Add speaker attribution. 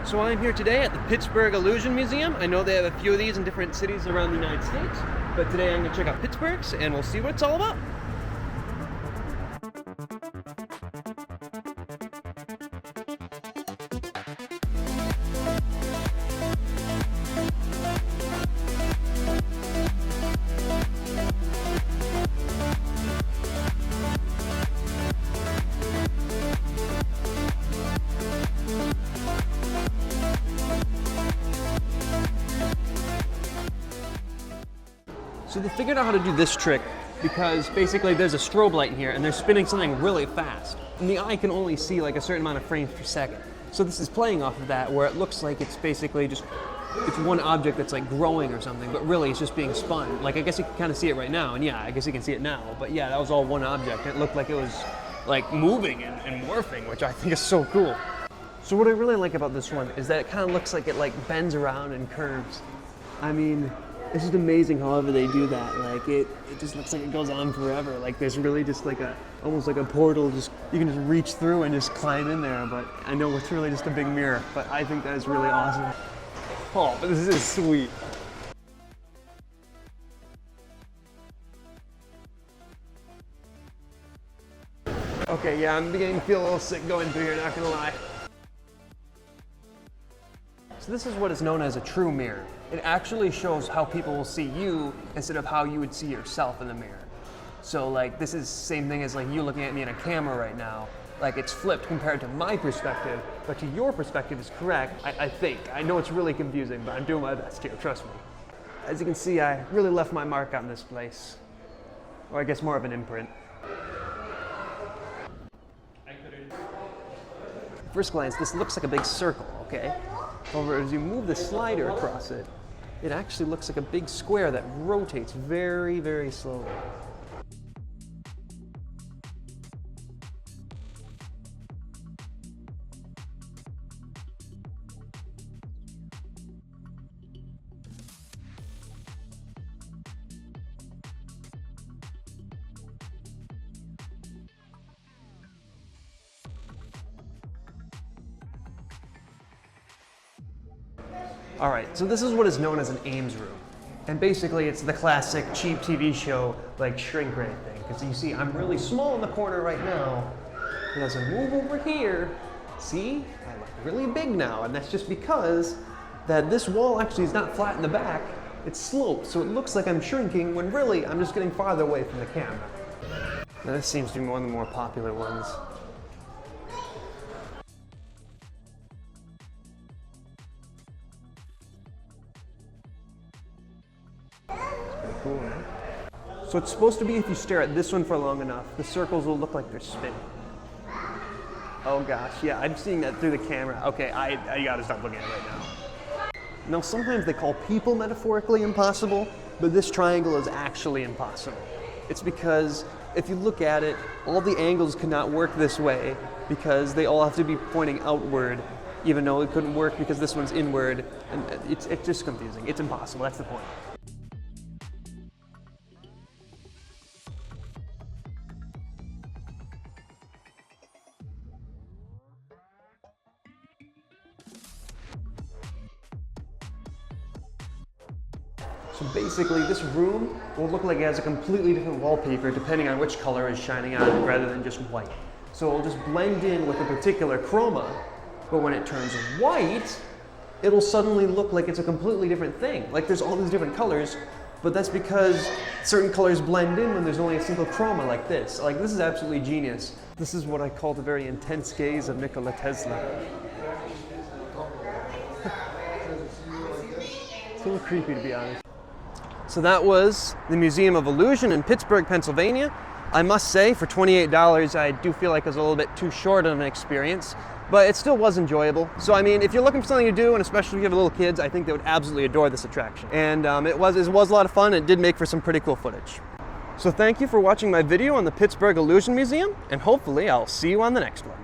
Speaker 1: So I'm here today at the Pittsburgh Illusion Museum. I know they have a few of these in different cities around the United States, but today I'm going to check out Pittsburgh's and we'll see what it's all about. So they figured out how to do this trick because basically there's a strobe light in here and they're spinning something really fast. And the eye can only see like a certain amount of frames per second. So this is playing off of that where it looks like it's basically just, it's one object that's like growing or something, but really it's just being spun. Like I guess you can kind of see it right now, and yeah, I guess you can see it now. But yeah, that was all one object. It looked like it was like moving and morphing, which I think is so cool. So what I really like about this one is that it kind of looks like it like bends around and curves. I mean, it's just amazing however they do that. Like it just looks like it goes on forever. Like there's really just like almost like a portal, just you can just reach through and just climb in there. But I know it's really just a big mirror, but I think that is really awesome. Oh, but this is sweet. Okay, yeah, I'm beginning to feel a little sick going through here, not gonna lie. So this is what is known as a true mirror. It actually shows how people will see you instead of how you would see yourself in the mirror. So like this is the same thing as like you looking at me in a camera right now. Like it's flipped compared to my perspective, but to your perspective is correct, I think. I know it's really confusing, but I'm doing my best here, trust me. As you can see, I really left my mark on this place. Or I guess more of an imprint. First glance, this looks like a big circle, okay? However, as you move the slider across it, it actually looks like a big square that rotates very, very slowly. All right, so this is what is known as an Ames Room. And basically it's the classic cheap TV show like shrink ray thing. Because you see, I'm really small in the corner right now. And as I move over here, see, I look really big now. And that's just because that this wall actually is not flat in the back, it's sloped. So it looks like I'm shrinking when really I'm just getting farther away from the camera. Now this seems to be one of the more popular ones. Cool, right? So it's supposed to be if you stare at this one for long enough, the circles will look like they're spinning. Oh gosh, yeah, I'm seeing that through the camera. Okay, I gotta stop looking at it right now. Now sometimes they call people metaphorically impossible, but this triangle is actually impossible. It's because if you look at it, all the angles cannot work this way because they all have to be pointing outward, even though it couldn't work because this one's inward, and it's just confusing. It's impossible, that's the point. So basically this room will look like it has a completely different wallpaper depending on which color is shining on it rather than just white. So it'll just blend in with a particular chroma, but when it turns white, it'll suddenly look like it's a completely different thing. Like there's all these different colors, but that's because certain colors blend in when there's only a single chroma like this. Like this is absolutely genius. This is what I call the very intense gaze of Nikola Tesla. It's a little creepy to be honest. So that was the Museum of Illusion in Pittsburgh, Pennsylvania. I must say, for $28, I do feel like it was a little bit too short of an experience, but it still was enjoyable. So I mean, if you're looking for something to do, and especially if you have little kids, I think they would absolutely adore this attraction. And it was a lot of fun, and it did make for some pretty cool footage. So thank you for watching my video on the Pittsburgh Illusion Museum, and hopefully I'll see you on the next one.